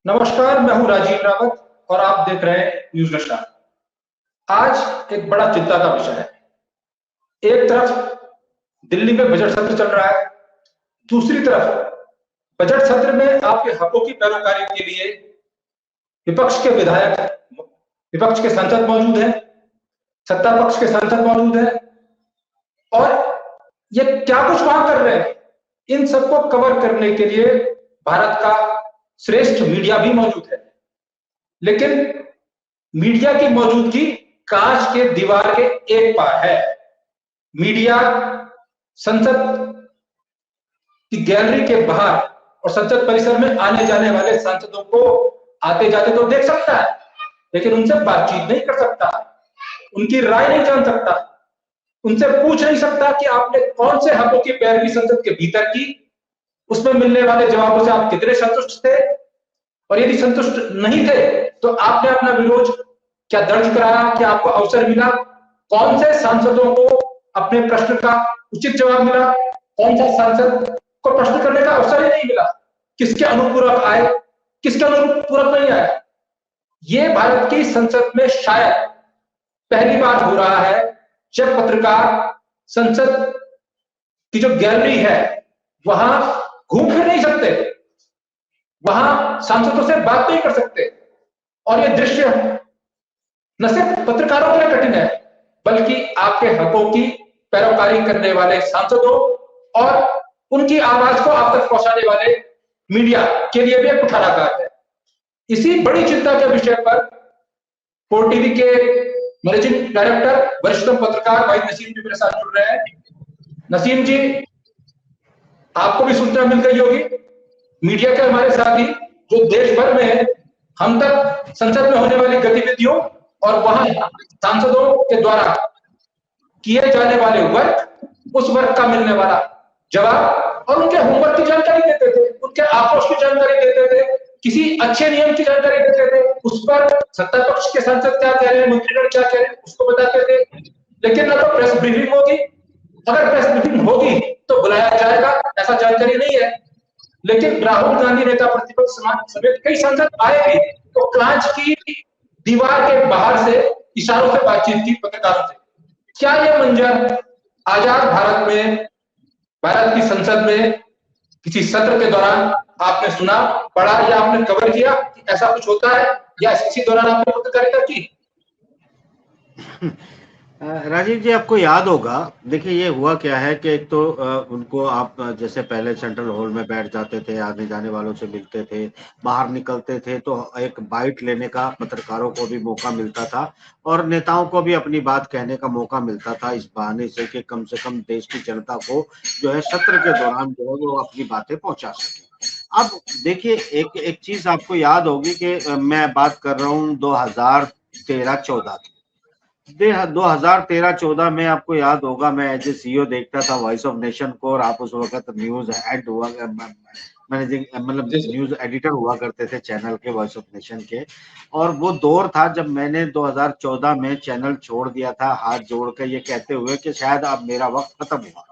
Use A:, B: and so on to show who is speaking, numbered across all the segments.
A: नमस्कार, मैं हूं राजीव रावत और आप देख रहे हैं न्यूज नशा। आज एक बड़ा चिंता का विषय है। एक तरफ दिल्ली में बजट सत्र चल रहा है, दूसरी तरफ बजट सत्र में आपके हकों की पैरोकारी के लिए विपक्ष के विधायक, विपक्ष के सांसद मौजूद हैं, सत्ता पक्ष के सांसद मौजूद हैं और ये क्या कुछ वहां कर रहे हैं, इन सबको कवर करने के लिए भारत का श्रेष्ठ मीडिया भी मौजूद है। लेकिन मीडिया की मौजूदगी कांच के दीवार के एक पार है। मीडिया संसद की गैलरी के बाहर और संसद परिसर में आने जाने वाले सांसदों को आते जाते तो देख सकता है, लेकिन उनसे बातचीत नहीं कर सकता, उनकी राय नहीं जान सकता, उनसे पूछ नहीं सकता कि आपने कौन से हकों की पैरवी संसद के भीतर की, उसमें मिलने वाले जवाबों से आप कितने संतुष्ट थे और यदि संतुष्ट नहीं थे तो आपने अपना विरोध क्या दर्ज कराया, क्या आपको अवसर मिला, कौन से सांसदों को अपने प्रश्न का उचित जवाब मिला, कौन सा सांसद को प्रश्न करने का अवसर ही नहीं मिला, किसके अनुपूरक आए, किसके अनुपूरक नहीं आए। ये भारत की संसद में शायद पहली बार हो रहा है जब पत्रकार संसद की जो गैलरी है वहां घूम फिर नहीं सकते, वहां सांसदों से बात नहीं कर सकते। और यह दृश्य न सिर्फ पत्रकारों के लिए कठिन है, बल्कि आपके हकों की पैरोकारी करने वाले सांसदों और उनकी आवाज को आप तक पहुंचाने वाले मीडिया के लिए भी एक कुठाराघात है। इसी बड़ी चिंता के विषय पर 4 टीवी के मैनेजिंग डायरेक्टर वरिष्ठतम पत्रकार भाई नसीम जी मेरे साथ जुड़ रहे हैं। नसीम जी, आपको भी सूचना मिल गई होगी, मीडिया के हमारे साथी जो देश भर में हम तक संसद में होने वाली गतिविधियों और वहां सांसदों के द्वारा किए जाने वाले वर्क, उस वर्क का मिलने वाला जवाब और उनके होमवर्क की जानकारी देते थे, उनके आक्रोश की जानकारी देते थे, किसी अच्छे नियम की जानकारी देते थे, उस पर सत्ता पक्ष के सांसद क्या कह रहे हैं, मंत्रीगण क्या कह रहे हैं, उसको बताते थे। लेकिन ना तो प्रेस ब्रीफिंग होगी, अगर प्रेस ब्रीफिंग होगी तो बुलाया जाएगा, ऐसा जानकारी नहीं है। लेकिन राहुल गांधी नेता प्रतिपक्ष समेत कई सांसद आए भी तो कांच की दीवार के बाहर से इशारों से बातचीत की पत्रकारों से। क्या यह मंजर आजाद भारत में, भारत की संसद में किसी सत्र के दौरान आपने सुना, पढ़ा या आपने कवर किया कि ऐसा कुछ होता है, या इसी दौरान आपने पत्रकारिता की?
B: राजीव जी, आपको याद होगा, देखिए ये हुआ क्या है कि एक तो उनको आप जैसे पहले सेंट्रल हॉल में बैठ जाते थे, आने जाने वालों से मिलते थे, बाहर निकलते थे तो एक बाइट लेने का पत्रकारों को भी मौका मिलता था और नेताओं को भी अपनी बात कहने का मौका मिलता था, इस बहाने से कि कम से कम देश की जनता को जो है सत्र के दौरान जो है वो अपनी बातें पहुंचा सके। अब देखिए एक एक चीज आपको याद होगी कि मैं बात कर रहा हूँ 2013-14 की। 2013-14 में आपको याद होगा मैं एज ए सीईओ देखता था वॉइस ऑफ नेशन को, और आप उस वक्त न्यूज हेड हुआ, मैनेजिंग मतलब न्यूज एडिटर हुआ करते थे चैनल के, वॉइस ऑफ नेशन के। और वो दौर था जब मैंने 2014 में चैनल छोड़ दिया था हाथ जोड़ कर, ये कहते हुए कि शायद अब मेरा वक्त खत्म हुआ,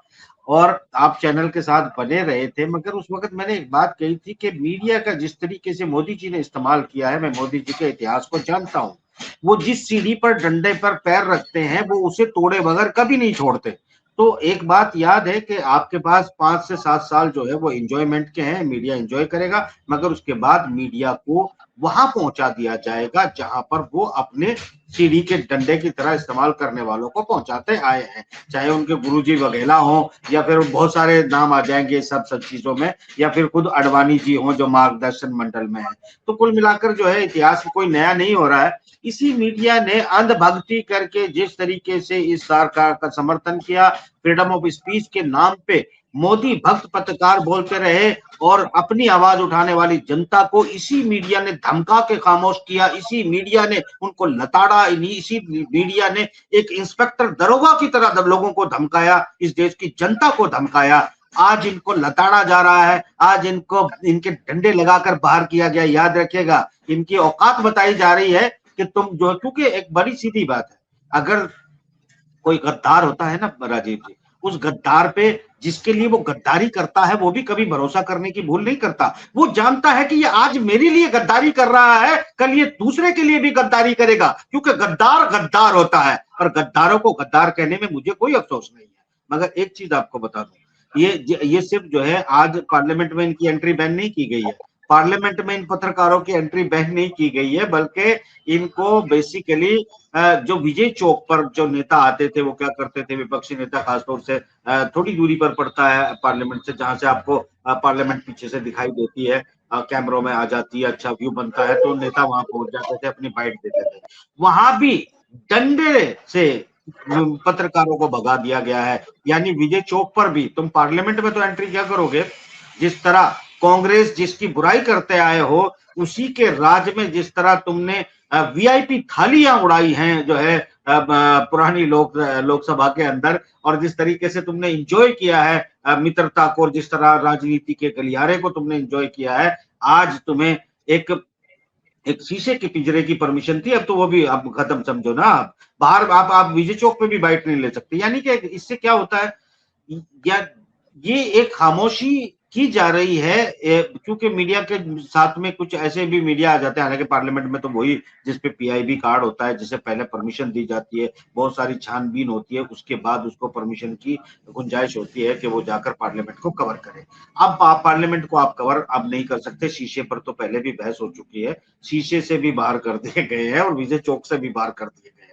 B: और आप चैनल के साथ बने रहे थे। मगर उस वक्त मैंने एक बात कही थी कि मीडिया का जिस तरीके से मोदी जी ने इस्तेमाल किया है, मैं मोदी जी के इतिहास को जानता हूँ, वो जिस सीढ़ी पर डंडे पर पैर रखते हैं वो उसे तोड़े बगैर कभी नहीं छोड़ते। तो एक बात याद है कि आपके पास 5 से 7 साल जो है वो एंजॉयमेंट के हैं, मीडिया एंजॉय करेगा, मगर उसके बाद मीडिया को वहां पहुंचा दिया जाएगा जहां पर वो अपने सीढ़ी के डंडे की तरह इस्तेमाल करने वालों को पहुंचाते आए हैं, चाहे उनके गुरुजी वगैरह हो या फिर बहुत सारे नाम आ जाएंगे सब चीजों में, या फिर खुद अडवाणी जी हो जो मार्गदर्शन मंडल में है। तो कुल मिलाकर जो है इतिहास में कोई नया नहीं हो रहा है। इसी मीडिया ने अंधभक्ति करके जिस तरीके से इस सरकार का समर्थन किया, फ्रीडम ऑफ स्पीच के नाम पे मोदी भक्त पत्रकार बोलते रहे और अपनी आवाज उठाने वाली जनता को इसी मीडिया ने धमका के खामोश किया, इसी मीडिया ने उनको लताड़ा, इसी मीडिया ने एक इंस्पेक्टर दरोगा की तरह लोगों को धमकाया, इस देश की जनता को धमकाया। आज इनको लताड़ा जा रहा है, आज इनको इनके डंडे लगाकर बाहर किया गया। याद रखिएगा, इनकी औकात बताई जा रही है कि तुम जो, क्योंकि एक बड़ी सीधी बात है, अगर कोई गद्दार होता है ना राजीव जी, उस गद्दार पे जिसके लिए वो गद्दारी करता है वो भी कभी भरोसा करने की भूल नहीं करता। वो जानता है कि ये आज मेरे लिए गद्दारी कर रहा है, कल ये दूसरे के लिए भी गद्दारी करेगा, क्योंकि गद्दार गद्दार होता है और गद्दारों को गद्दार कहने में मुझे कोई अफसोस नहीं है। मगर एक चीज आपको बता दूं, ये सिर्फ जो है आज पार्लियामेंट में इनकी एंट्री बैन नहीं की गई है, पार्लियामेंट में इन पत्रकारों की एंट्री बैन नहीं की गई है, बल्कि इनको बेसिकली जो विजय चौक पर जो नेता आते थे वो क्या करते थे, विपक्षी नेता खासतौर से थोड़ी दूरी पर पड़ता है पार्लियामेंट से, जहां से आपको पार्लियामेंट पीछे से दिखाई देती है, कैमरों में आ जाती है, अच्छा व्यू बनता है, तो नेता वहां पहुंच जाते थे, अपनी बाइट देते थे। वहां भी डंडे से पत्रकारों को भगा दिया गया है। यानी विजय चौक पर भी तुम पार्लियामेंट में तो एंट्री क्या करोगे, जिस तरह कांग्रेस जिसकी बुराई करते आए हो उसी के राज में जिस तरह तुमने वीआईपी थालियां उड़ाई हैं जो है पुरानी लोकसभा के अंदर, और जिस तरीके से तुमने एंजॉय किया है मित्रता को, और जिस तरह राजनीति के गलियारे को तुमने एंजॉय किया है, आज तुम्हें एक शीशे के पिंजरे की परमिशन थी, अब तो वो भी आप खत्म समझो ना। आप बाहर आप विजय चौक पे भी बाइट नहीं ले सकते। यानी कि इससे क्या होता है, या ये एक खामोशी की जा रही है, क्योंकि मीडिया के साथ में कुछ ऐसे भी मीडिया आ जाते हैं, हालांकि पार्लियामेंट में तो वही जिसपे पीआईबी कार्ड होता है, जिसे पहले परमिशन दी जाती है, बहुत सारी छानबीन होती है, उसके बाद उसको परमिशन की गुंजाइश होती है कि वो जाकर पार्लियामेंट को कवर करे। अब आप पार्लियामेंट को आप कवर अब नहीं कर सकते, शीशे पर तो पहले भी बहस हो चुकी है, शीशे से भी बाहर कर दिए गए हैं और विजय चौक से भी बाहर कर दिए गए हैं।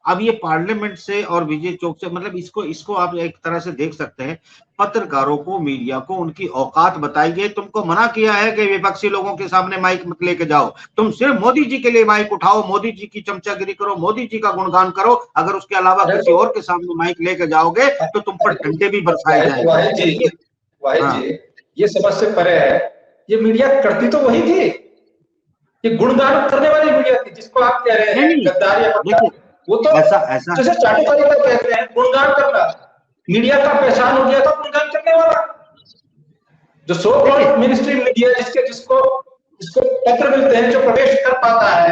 B: अब ये पार्लियामेंट से और विजय चौक से, मतलब इसको आप एक तरह से देख सकते हैं, पत्रकारों को, मीडिया को उनकी औकात बताई गई। तुमको मना किया है कि विपक्षी लोगों के सामने माइक मत लेके जाओ, तुम सिर्फ मोदी जी के लिए माइक उठाओ, मोदी जी की चमचागिरी करो, मोदी जी का गुणगान करो। अगर उसके अलावा किसी और के सामने माइक लेके जाओगे तो तुम पर डंडे भी बरसाए जाएंगे।
A: वाहिद जी, ये समझ से परे है, ये मीडिया करती तो वही थी, ये गुणगान करने वाली मीडिया थी, जिसको आप कह रहे हैं गद्दार या गद्दार, वो तो
B: ऐसा
A: जैसे चाटुकारी का कहते हैं गुणगान करना, मीडिया का पहचान हो गया था गुणगान करने वाला। जो सो कॉल्ड मिनिस्ट्री मीडिया जिसको पत्र मिलते हैं, जो प्रवेश कर पाता है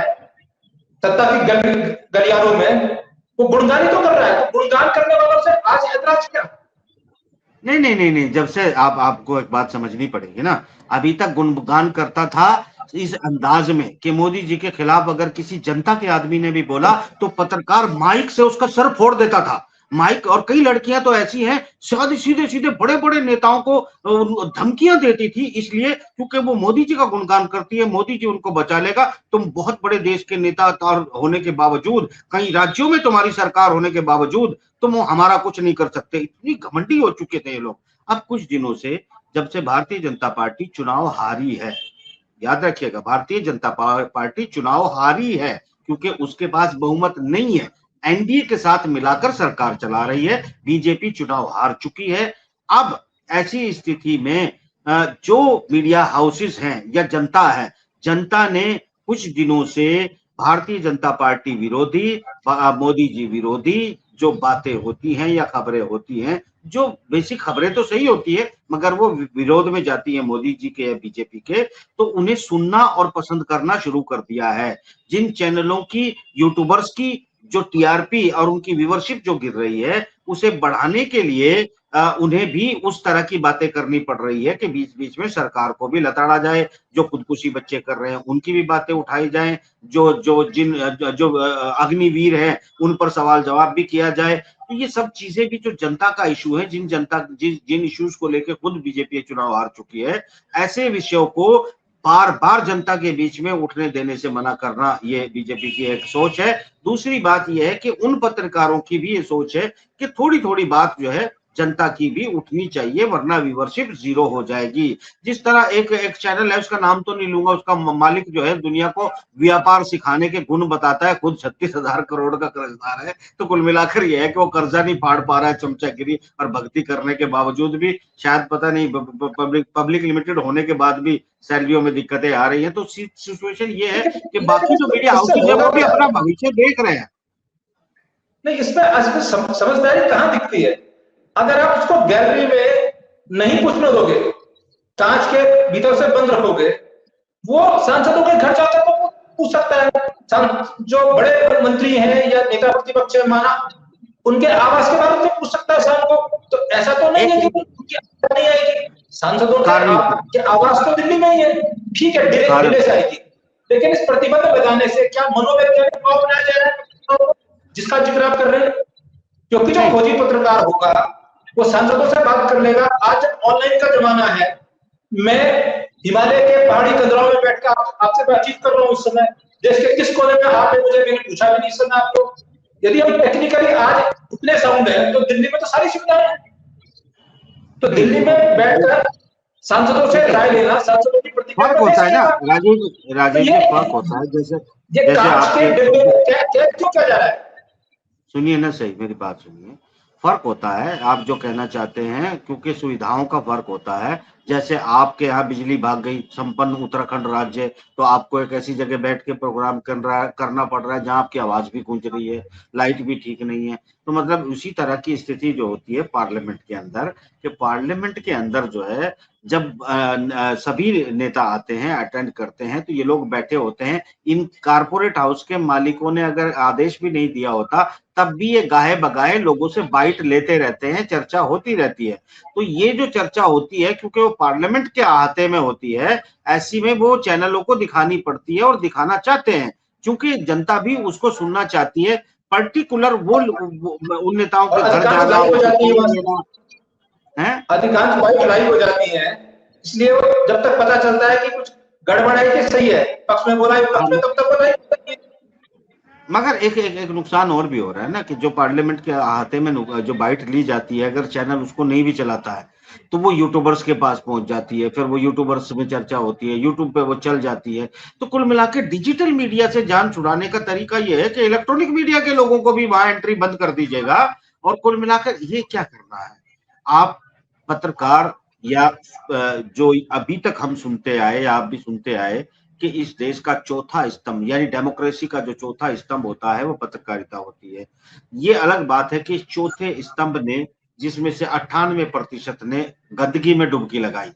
A: सत्ता की गलियारों में, वो गुणगान ही तो कर रहा है। तो गुणगान करने वालों से आज ऐतराज क्या?
B: नहीं, जब से आपको एक बात समझनी पड़ेगी ना, अभी तक गुणगान करता था इस अंदाज में कि मोदी जी के खिलाफ अगर किसी जनता के आदमी ने भी बोला तो पत्रकार माइक से उसका सर फोड़ देता था। माइक, और कई लड़कियां तो ऐसी हैं सीधे सीधे बड़े बड़े नेताओं को धमकियां देती थी, इसलिए क्योंकि वो मोदी जी का गुणगान करती है, मोदी जी उनको बचा लेगा। तुम बहुत बड़े देश के नेता होने के बावजूद, कई राज्यों में तुम्हारी सरकार होने के बावजूद तुम हमारा कुछ नहीं कर सकते, इतनी घमंडी हो चुके थे ये लोग। अब कुछ दिनों से, जब से भारतीय जनता पार्टी चुनाव हारी है, याद रखिएगा, भारतीय जनता पार्टी चुनाव हारी है क्योंकि उसके पास बहुमत नहीं है, एनडीए के साथ मिलाकर सरकार चला रही है, बीजेपी चुनाव हार चुकी है। अब ऐसी स्थिति में जो मीडिया हाउसेस हैं या जनता है, जनता ने कुछ दिनों से भारतीय जनता पार्टी विरोधी, मोदी जी विरोधी जो बातें होती हैं या खबरें होती हैं, जो बेसिक खबरें तो सही होती है मगर वो विरोध में जाती है मोदी जी के या बीजेपी के, तो उन्हें सुनना और पसंद करना शुरू कर दिया है। जिन चैनलों की, यूट्यूबर्स की जो टीआरपी और उनकी व्यूअरशिप जो गिर रही है, उसे बढ़ाने के लिए उन्हें भी उस तरह की बातें करनी पड़ रही है कि बीच बीच में सरकार को भी लताड़ा जाए, जो खुदकुशी बच्चे कर रहे हैं उनकी भी बातें उठाई जाए, जो अग्निवीर हैं उन पर सवाल जवाब भी किया जाए। तो ये सब चीजें भी जो जनता का इशू है, जिन इश्यूज को लेकर खुद बीजेपी चुनाव हार चुकी है, ऐसे विषयों को बार बार जनता के बीच में उठने देने से मना करना, ये बीजेपी की एक सोच है। दूसरी बात यह है कि उन पत्रकारों की भी ये सोच है कि थोड़ी थोड़ी बात जो है जनता की भी उठनी चाहिए, वरना व्यूअरशिप जीरो हो जाएगी। जिस तरह एक चैनल है, उसका नाम तो नहीं लूंगा, उसका मालिक जो है दुनिया को व्यापार सिखाने के गुण बताता है, खुद 36,000 करोड़ का कर्जदार है। तो कुल मिलाकर यह है कि वो कर्जा नहीं फाड़ पा रहा है चमचागिरी और भक्ति करने के बावजूद भी, शायद पता नहीं पब्लिक लिमिटेड होने के बाद भी सैलरियों में दिक्कतें आ रही है। तो सिचुएशन ये है कि बाकी जो मीडिया हाउसेज है वो भी अपना भविष्य देख रहे हैं।
A: नहीं, इसमें समझदारी कहाँ दिखती है? अगर आप उसको गैलरी में नहीं पूछने दोगे, कांच के भीतर से बंद रखोगे, वो सांसदों के घर जाकर तो वो पूछ सकता है। जो बड़े मंत्री हैं या नेता प्रतिपक्ष है, माना उनके आवास के बारे में पूछ सकता है शाम को। तो ऐसा तो नहीं है कि उनकी आवाज नहीं आएगी, सांसदों के आवास तो दिल्ली में ही है, ठीक है दिल्ली से आएगी, लेकिन इस प्रतिबंध लगाने से क्या मनोवैज्ञानिक प्रभाव बनाया जा रहा है जिसका जिक्र आप कर रहे हैं? क्योंकि जो खोजी पत्रकार होगा वो सांसदों से बात कर लेगा। आज जब ऑनलाइन का जमाना है, मैं हिमालय के पहाड़ी कंदराओं में बैठकर आपसे बातचीत कर रहा हूं, उस समय देश के किस कोने में आप मुझे मैंने पूछा भी नहीं इस समय आपको। यदि हम टेक्निकली आज इतने साउंड है तो दिल्ली में तो सारी सुविधाएं हैं, तो दिल्ली में बैठकर सांसदों से राय लेना, सांसदों की प्रतिक्रिया
B: फर्क होता है ना राजीव जी, फर्क होता है। जैसे आपके
A: क्यों किया जा रहा है?
B: सुनिए ना, सही मेरी बात सुनिए, फर्क होता है आप जो कहना चाहते हैं, क्योंकि सुविधाओं का फर्क होता है। जैसे आपके यहाँ बिजली भाग गई, संपन्न उत्तराखंड राज्य, तो आपको एक ऐसी जगह बैठ के प्रोग्राम करना पड़ रहा है जहाँ आपकी आवाज भी गूंज रही है, लाइट भी ठीक नहीं है। तो मतलब उसी तरह की स्थिति जो होती है पार्लियामेंट के अंदर, कि पार्लियामेंट के अंदर जो है जब सभी नेता आते हैं, अटेंड करते हैं, तो ये लोग बैठे होते हैं। इन कारपोरेट हाउस के मालिकों ने अगर आदेश भी नहीं दिया होता तब भी ये गाहे बगाए लोगों से बाइट लेते रहते हैं, चर्चा होती रहती है। तो ये जो चर्चा होती है, क्योंकि वो पार्लियामेंट के अहाते में होती है, ऐसी में वो चैनलों को दिखानी पड़ती है और दिखाना चाहते हैं, क्योंकि जनता भी उसको सुनना चाहती है। पर्टिकुलर वो उन नेताओं के घर जाना
A: है, अधिकांश बाइट लाइव हो जाती है, इसलिए जब तक पता चलता है कि कुछ गड़बड़ है कि सही है, पक्ष में बोला पक्ष में, तब तक पता नहीं।
B: मगर एक नुकसान और भी हो रहा है ना, कि जो पार्लियामेंट के अहाते में जो बाइट ली जाती है, अगर चैनल उसको नहीं भी चलाता है तो वो यूट्यूबर्स के पास पहुंच जाती है, फिर वो यूट्यूबर्स में चर्चा होती है, यूट्यूब पे वो चल जाती है। तो कुल मिलाकर डिजिटल मीडिया से जान छुड़ाने का तरीका ये है कि इलेक्ट्रॉनिक मीडिया के लोगों को भी वहां एंट्री बंद कर दीजिएगा। और कुल मिलाकर ये क्या करना है, आप पत्रकार या जो अभी तक हम सुनते आए या आप भी सुनते आए कि इस देश का चौथा स्तंभ, यानी डेमोक्रेसी का जो चौथा स्तंभ होता है वो पत्रकारिता होती है। ये अलग बात है कि चौथे स्तंभ ने, जिसमें से 98% ने गंदगी में डुबकी लगाई।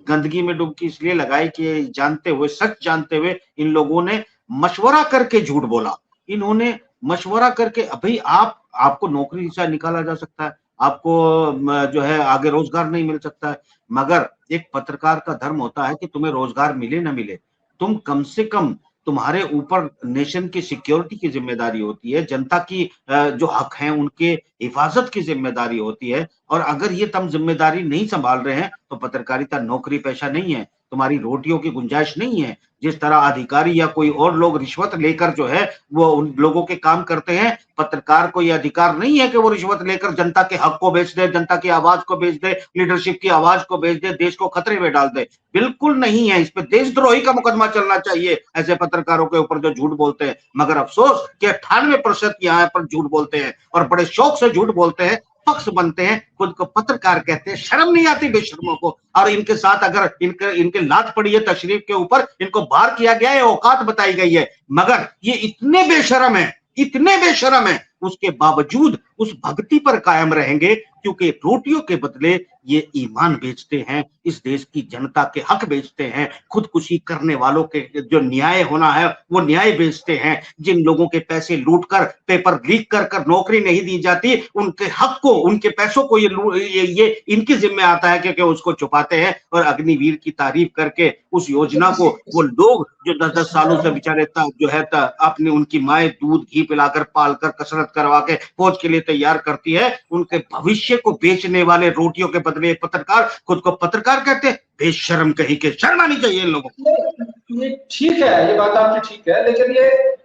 B: गंदगी में डुबकी इसलिए लगाई कि जानते हुए, सच जानते हुए, इन लोगों ने मशवरा करके झूठ बोला। इन्होंने मशवरा करके, भाई आपको नौकरी से निकाला जा सकता है, आपको जो है आगे रोजगार नहीं मिल सकता है, मगर एक पत्रकार का धर्म होता है कि तुम्हें रोजगार मिले ना मिले, तुम कम से कम, तुम्हारे ऊपर नेशन की सिक्योरिटी की जिम्मेदारी होती है, जनता की जो हक हैं उनके हिफाजत की जिम्मेदारी होती है। और अगर ये तुम जिम्मेदारी नहीं संभाल रहे हैं तो पत्रकारिता नौकरी पेशा नहीं है, तुम्हारी रोटियों की गुंजाइश नहीं है। जिस तरह अधिकारी या कोई और लोग रिश्वत लेकर जो है वो उन लोगों के काम करते हैं, पत्रकार को यह अधिकार नहीं है कि वो रिश्वत लेकर जनता के हक को बेच दे, जनता की आवाज को बेच दे, लीडरशिप की आवाज को बेच दे, देश को खतरे में डाल दे। बिल्कुल नहीं है। इस पे देशद्रोही का मुकदमा चलना चाहिए ऐसे पत्रकारों के ऊपर जो झूठ बोलते हैं। मगर अफसोस कि 98% यहाँ पर झूठ बोलते हैं और बड़े शौक से झूठ बोलते हैं, पक्ष बनते हैं, खुद को पत्रकार कहते हैं। शर्म नहीं आती बेशर्मों को। और इनके साथ अगर इनके लात पड़ी है तशरीफ के ऊपर, इनको बाहर किया गया है, औकात बताई गई है, मगर ये इतने बेशरम है, इतने बेशरम है, उसके बावजूद उस भक्ति पर कायम रहेंगे, क्योंकि रोटियों के बदले ये ईमान बेचते हैं, इस देश की जनता के हक बेचते हैं, खुदकुशी करने वालों के जो न्याय होना है वो न्याय बेचते हैं। जिन लोगों के पैसे लूटकर, पेपर लीक कर नौकरी नहीं दी जाती, उनके हक को, उनके पैसों को ये इनकी जिम्मे आता है, क्योंकि उसको छुपाते हैं। और अग्निवीर की तारीफ करके उस योजना को वो लोग जो 10-10 सालों से बेचारे जो है अपनी उनकी माए दूध घी पिलाकर, पालकर, कसरत करवा के फौज के लिए तैयार करती है, उनके भविष्य को बेचने वाले रोटियों के बदले पत्रकार खुद को पत्रकार कहते हैं। बेशर्म कहीं के, शर्म आनी चाहिए इन लोगों को।
A: ये ठीक है, ये बात आपकी ठीक है, लेकिन ये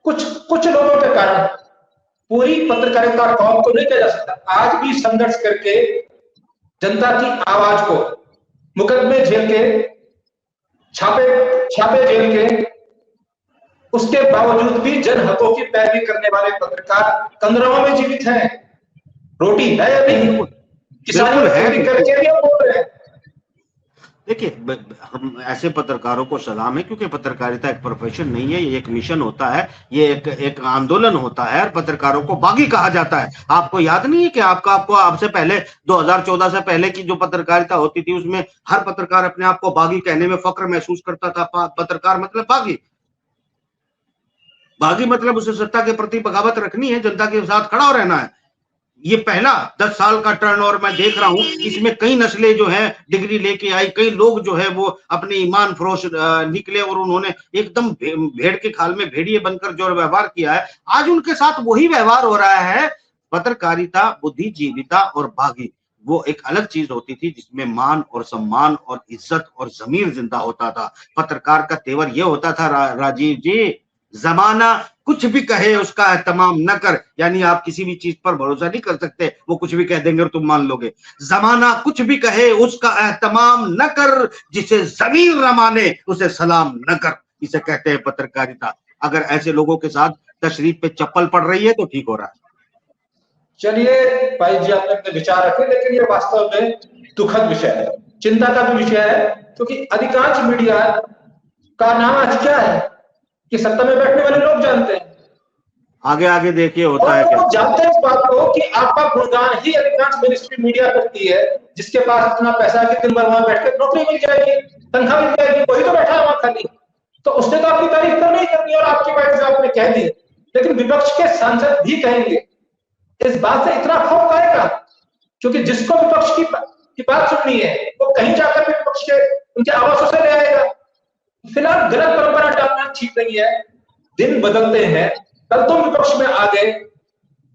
A: कुछ लोगों के कारण पूरी पत्रकारिता कौम को नहीं किया जा सकता। आज भी संघर्ष करके जनता की आवाज को मुकदमे झेल के, छापे झेल के, उसके बावजूद भी जन हकों की पैरवी करने वाले पत्रकार कंदराओं में जीवित हैं। रोटी है अभी, किसानों है करके भी हम बोल रहे हैं।
B: देखिए, हम ऐसे पत्रकारों को सलाम है, क्योंकि पत्रकारिता एक प्रोफेशन नहीं है, ये एक मिशन होता है, ये एक आंदोलन होता है। और पत्रकारों को बागी कहा जाता है। आपको याद नहीं है कि आपको आपसे पहले 2014 से पहले की जो पत्रकारिता होती थी, उसमें हर पत्रकार अपने आप को बागी कहने में फक्र महसूस करता था। पत्रकार मतलब बागी, बागी मतलब उसे सत्ता के प्रति बगावत रखनी है, जनता के साथ खड़ा रहना है। ये पहला 10 साल का टर्नओवर मैं देख रहा हूं, इसमें कई नस्लें जो है डिग्री लेके आई, कई लोग जो है वो अपने ईमान फरोश निकले और उन्होंने एकदम भेड़ के खाल में भेड़िए बनकर जो व्यवहार किया है, आज उनके साथ वही व्यवहार हो रहा है। पत्रकारिता, बुद्धिजीविता और बागी वो एक अलग चीज होती थी जिसमें मान और सम्मान और इज्जत और जमीर जिंदा होता था। पत्रकार का तेवर ये होता था राजीव जी, जमाना कुछ भी कहे उसका एहतमाम न कर, यानी आप किसी भी चीज पर भरोसा नहीं कर सकते, वो कुछ भी कह देंगे और तुम मान लोगे। जमाना कुछ भी कहे उसका एहतमाम न कर, जिसे जमीर न माने उसे सलाम न कर, इसे कहते हैं पत्रकारिता। अगर ऐसे लोगों के साथ तशरीफ पे चप्पल पड़ रही है तो ठीक हो रहा है।
A: चलिए भाई जी, आपने अपने विचार रखे, लेकिन ये वास्तव में दुखद विषय है, चिंता का भी विषय है, क्योंकि अधिकांश मीडिया का नाम आज क्या है कि सत्ता में बैठने वाले लोग जानते हैं।
B: आगे आगे देखिए होता है क्या,
A: जानते हैं इस बात को कि आपका गुणगान ही अधिकांश मिनिस्ट्री मीडिया करती है, जिसके पास इतना पैसा है कि दिन भर वहां बैठकर नौकरी मिल जाएगी, तनख्वाह मिल जाएगी, वही तो बैठा है वहां खाली, तो उसने तो आपकी तारीफ तो नहीं करनी और आपकी बात जो आपने कह दी। लेकिन विपक्ष के सांसद भी कहेंगे, इस बात से इतना खौफ आएगा, क्योंकि जिसको विपक्ष की बात सुननी है वो कहीं जाकर भी विपक्ष के उनके आवासों से ले आएगा। फिलहाल गलत परंपरा डालना ठीक नहीं है, दिन बदलते हैं, कल तुम विपक्ष में आ गए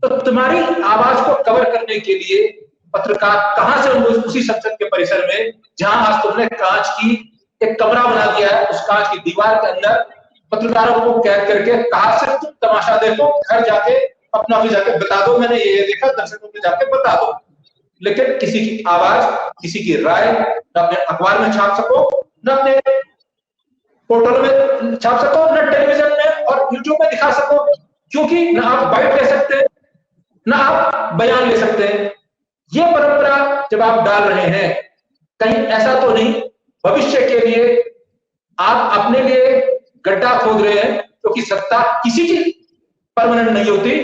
A: तो तुम्हारी आवाज को कवर करने के लिए पत्रकार कहां से होंगे उसी संसद के परिसर में, जहां आज तुमने कांच की एक कमरा बना दिया है, उस कांच की दीवार के अंदर पत्रकारों को कैद करके कहा से तुम तमाशा देखो, घर जाके अपना भी जाके बता दो मैंने ये देखा, दर्शकों को जाके बता दो। लेकिन किसी की आवाज, किसी की राय न अपने अखबार में छाप सको, न अपने पोर्टल में छाप सको, न टेलीविजन में और यूट्यूब में दिखा सको, क्योंकि न आप बाइट ले सकते हैं, न आप बयान ले सकते हैं। ये परंपरा जब आप डाल रहे हैं, कहीं ऐसा तो नहीं भविष्य के लिए आप अपने लिए गड्ढा खोद रहे हैं, क्योंकि सत्ता किसी की परमानेंट नहीं होती।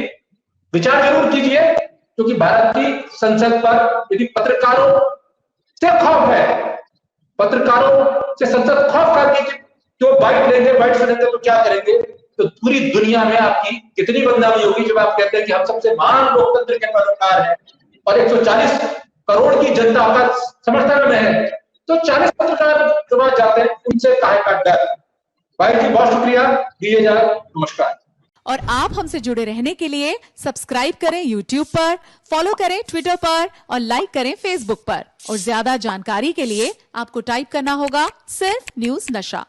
A: विचार जरूर कीजिए, क्योंकि भारत की संसद पर यदि पत्रकारों से खौफ है, पत्रकारों से संसद खौफ खाती है जो बाइट लेंगे, बाइट सुनेंगे तो क्या करेंगे, तो पूरी दुनिया में आपकी कितनी बदनामी होगी जब आप कहते हैं कि हम सबसे महान लोकतंत्र के पत्रकार हैं और 140 करोड़ की जनता का समर्थन में है, तो 40 पत्रकार जो वहां जाते हैं उनसे काहे का डर। भाई जी बहुत शुक्रिया, दीजिए इजाजत, नमस्कार।
C: और आप हमसे जुड़े रहने के लिए सब्सक्राइब करें YouTube पर, फॉलो करें Twitter पर और लाइक करें Facebook पर। और ज्यादा जानकारी के लिए आपको टाइप करना होगा सिर्फ न्यूज नशा।